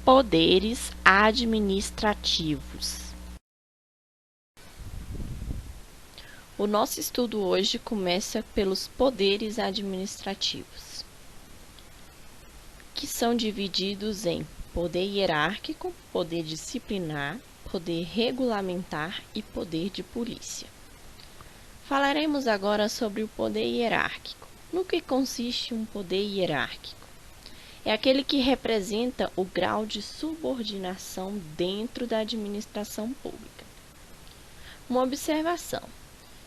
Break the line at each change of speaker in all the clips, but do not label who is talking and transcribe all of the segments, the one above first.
Poderes administrativos. O nosso estudo hoje começa pelos poderes administrativos, que são divididos em poder hierárquico, poder disciplinar, poder regulamentar e poder de polícia. Falaremos agora sobre o poder hierárquico. No que consiste um poder hierárquico? É aquele que representa o grau de subordinação dentro da administração pública. Uma observação: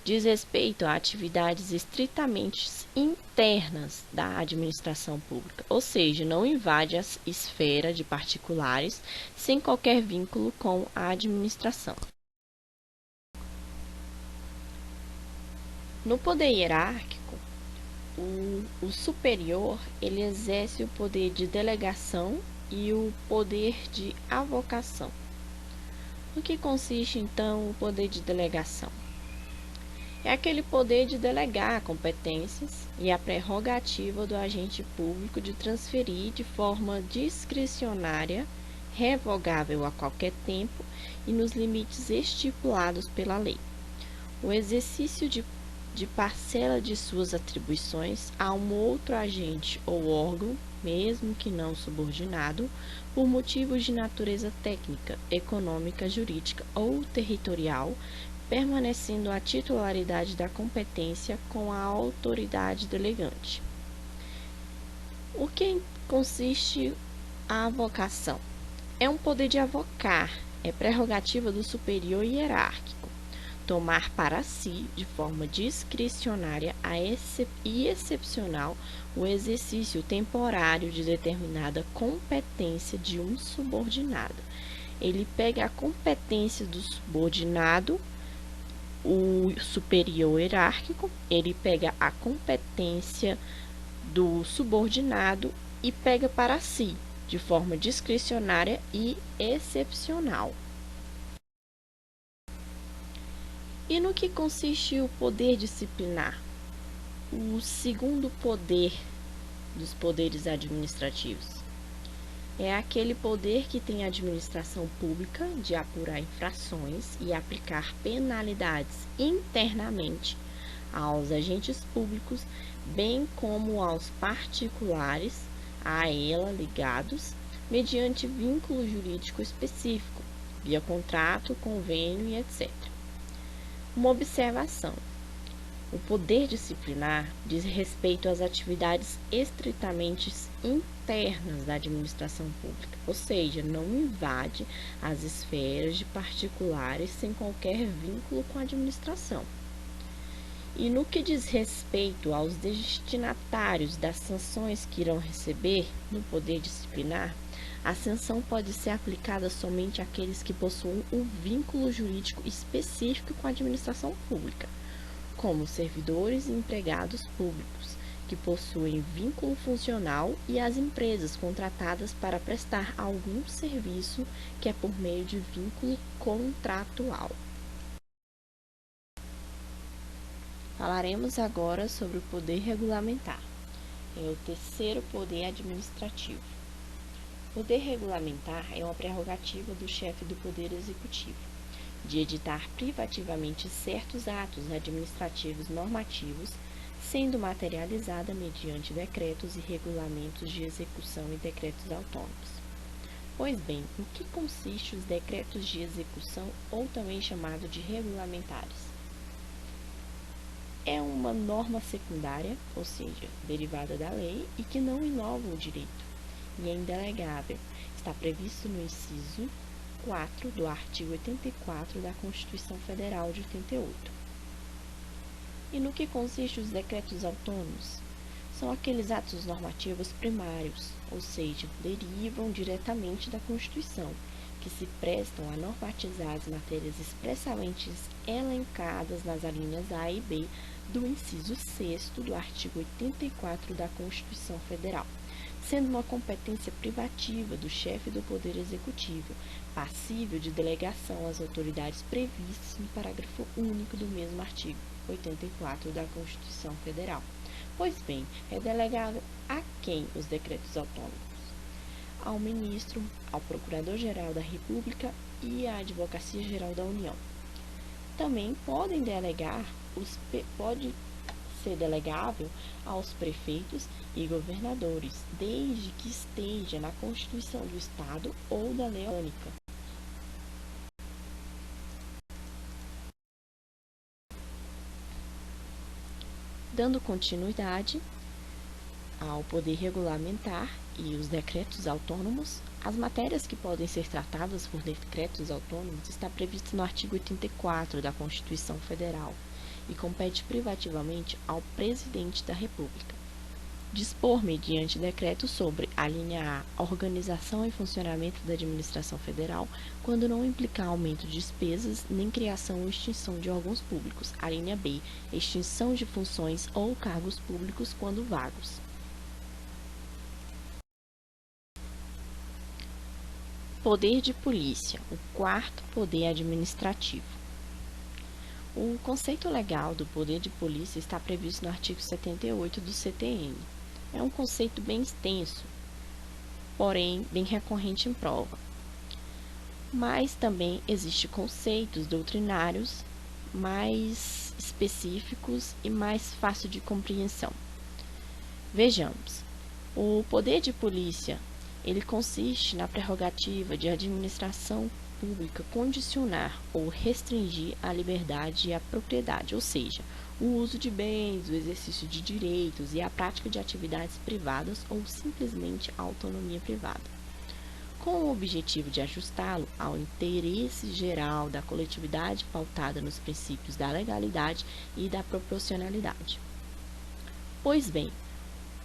diz respeito a atividades estritamente internas da administração pública, ou seja, não invade a esfera de particulares sem qualquer vínculo com a administração. No poder hierárquico, o superior ele exerce o poder de delegação e o poder de avocação. No que consiste, então, o poder de delegação? É aquele poder de delegar competências e a prerrogativa do agente público de transferir de forma discricionária, revogável a qualquer tempo e nos limites estipulados pela lei, o exercício de parcela de suas atribuições a um outro agente ou órgão, mesmo que não subordinado, por motivos de natureza técnica, econômica, jurídica ou territorial, permanecendo a titularidade da competência com a autoridade delegante. O que consiste a avocação? É um poder de avocar, é prerrogativa do superior hierárquico tomar para si, de forma discricionária e excepcional, o exercício temporário de determinada competência de um subordinado. Ele pega a competência do subordinado, o superior hierárquico, ele pega a competência do subordinado e pega para si, de forma discricionária e excepcional. E no que consiste o poder disciplinar? O segundo poder dos poderes administrativos. É aquele poder que tem a administração pública de apurar infrações e aplicar penalidades internamente aos agentes públicos, bem como aos particulares a ela ligados, mediante vínculo jurídico específico, via contrato, convênio e etc. Uma observação: o poder disciplinar diz respeito às atividades estritamente internas da administração pública, ou seja, não invade as esferas de particulares sem qualquer vínculo com a administração. E no que diz respeito aos destinatários das sanções que irão receber no poder disciplinar, a sanção pode ser aplicada somente àqueles que possuem um vínculo jurídico específico com a administração pública, como servidores e empregados públicos, que possuem vínculo funcional, e as empresas contratadas para prestar algum serviço que é por meio de vínculo contratual. Falaremos agora sobre o poder regulamentar. É o terceiro poder administrativo. O poder regulamentar é uma prerrogativa do chefe do Poder Executivo, de editar privativamente certos atos administrativos normativos, sendo materializada mediante decretos e regulamentos de execução e decretos autônomos. Pois bem, em que consistem os decretos de execução, ou também chamado de regulamentares? É uma norma secundária, ou seja, derivada da lei e que não inova o direito, e é indelegável. Está previsto no inciso 4 do artigo 84 da Constituição Federal de 88. E no que consistem os decretos autônomos? São aqueles atos normativos primários, ou seja, derivam diretamente da Constituição, que se prestam a normatizar as matérias expressamente elencadas nas alíneas A e B do inciso 6º do artigo 84 da Constituição Federal, sendo uma competência privativa do chefe do Poder Executivo, passível de delegação às autoridades previstas no parágrafo único do mesmo artigo 84 da Constituição Federal. Pois bem, é delegado a quem os decretos autônomos? ao ministro, ao Procurador-Geral da República e à Advocacia Geral da União. Também pode ser delegável aos prefeitos e governadores, desde que esteja na Constituição do Estado ou da Lei Orgânica. Dando continuidade ao poder regulamentar e os decretos autônomos, as matérias que podem ser tratadas por decretos autônomos está previsto no artigo 84 da Constituição Federal e compete privativamente ao Presidente da República dispor, mediante decreto, sobre a linha A, a organização e funcionamento da administração federal, quando não implicar aumento de despesas, nem criação ou extinção de órgãos públicos. A linha B, extinção de funções ou cargos públicos quando vagos. Poder de polícia, o quarto poder administrativo. O conceito legal do poder de polícia está previsto no artigo 78 do CTN. É um conceito bem extenso, porém bem recorrente em prova. Mas também existem conceitos doutrinários mais específicos e mais fácil de compreensão. Vejamos, o poder de polícia, ele consiste na prerrogativa de administração pública condicionar ou restringir a liberdade e a propriedade, ou seja, o uso de bens, o exercício de direitos e a prática de atividades privadas ou simplesmente a autonomia privada, com o objetivo de ajustá-lo ao interesse geral da coletividade pautada nos princípios da legalidade e da proporcionalidade. Pois bem,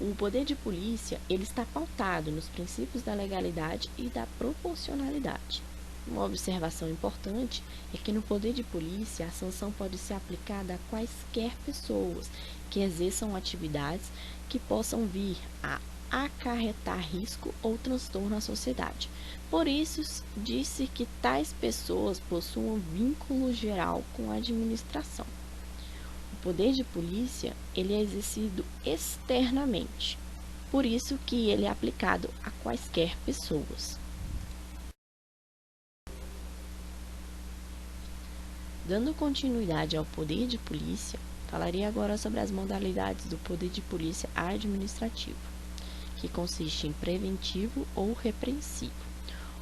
o poder de polícia ele está pautado nos princípios da legalidade e da proporcionalidade. Uma observação importante é que no poder de polícia a sanção pode ser aplicada a quaisquer pessoas que exerçam atividades que possam vir a acarretar risco ou transtorno à sociedade. Por isso, disse que tais pessoas possuam vínculo geral com a administração. O poder de polícia ele é exercido externamente, por isso que ele é aplicado a quaisquer pessoas. Dando continuidade ao poder de polícia, falarei agora sobre as modalidades do poder de polícia administrativo, que consiste em preventivo ou repreensivo.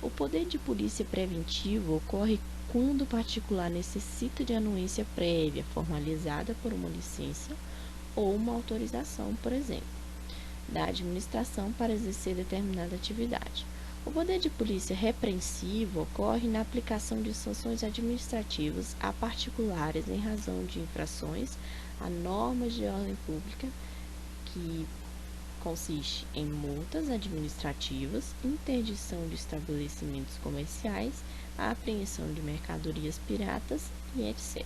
O poder de polícia preventivo ocorre quando o particular necessita de anuência prévia, formalizada por uma licença ou uma autorização, por exemplo, da administração para exercer determinada atividade. O poder de polícia repreensivo ocorre na aplicação de sanções administrativas a particulares em razão de infrações a normas de ordem pública, que consiste em multas administrativas, interdição de estabelecimentos comerciais, a apreensão de mercadorias piratas e etc.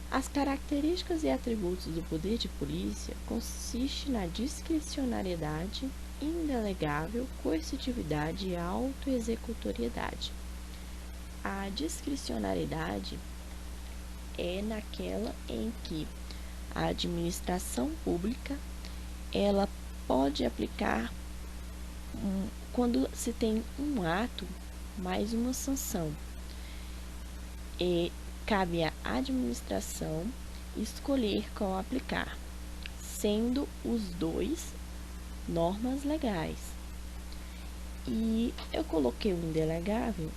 As características e atributos do poder de polícia consistem na discricionariedade, indelegável, coercitividade e autoexecutoriedade. A discricionariedade é naquela em que a administração pública ela pode aplicar quando se tem um ato mais uma sanção. E cabe à administração escolher qual aplicar, sendo os dois normas legais. E eu coloquei o indelegável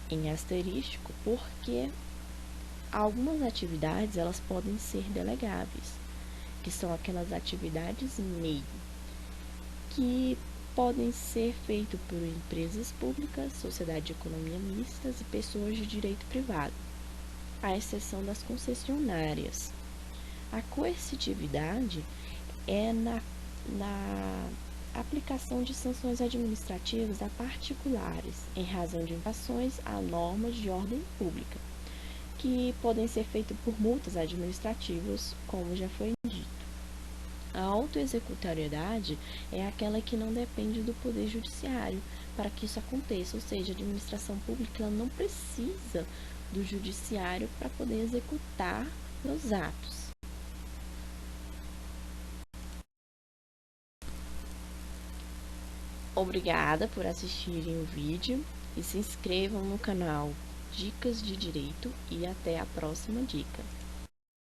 em asterístico porque algumas atividades elas podem ser delegáveis, que são aquelas atividades meio, que podem ser feitas por empresas públicas, sociedade de economia mistas e pessoas de direito privado, à exceção das concessionárias. A coercitividade é na aplicação de sanções administrativas a particulares em razão de infrações a normas de ordem pública, que podem ser feitas por multas administrativas, como já foi dito. A autoexecutoriedade é aquela que não depende do poder judiciário para que isso aconteça, ou seja, a administração pública ela não precisa do judiciário para poder executar os atos. Obrigada por assistirem o vídeo e se inscrevam no canal Dicas de Direito e até a próxima dica.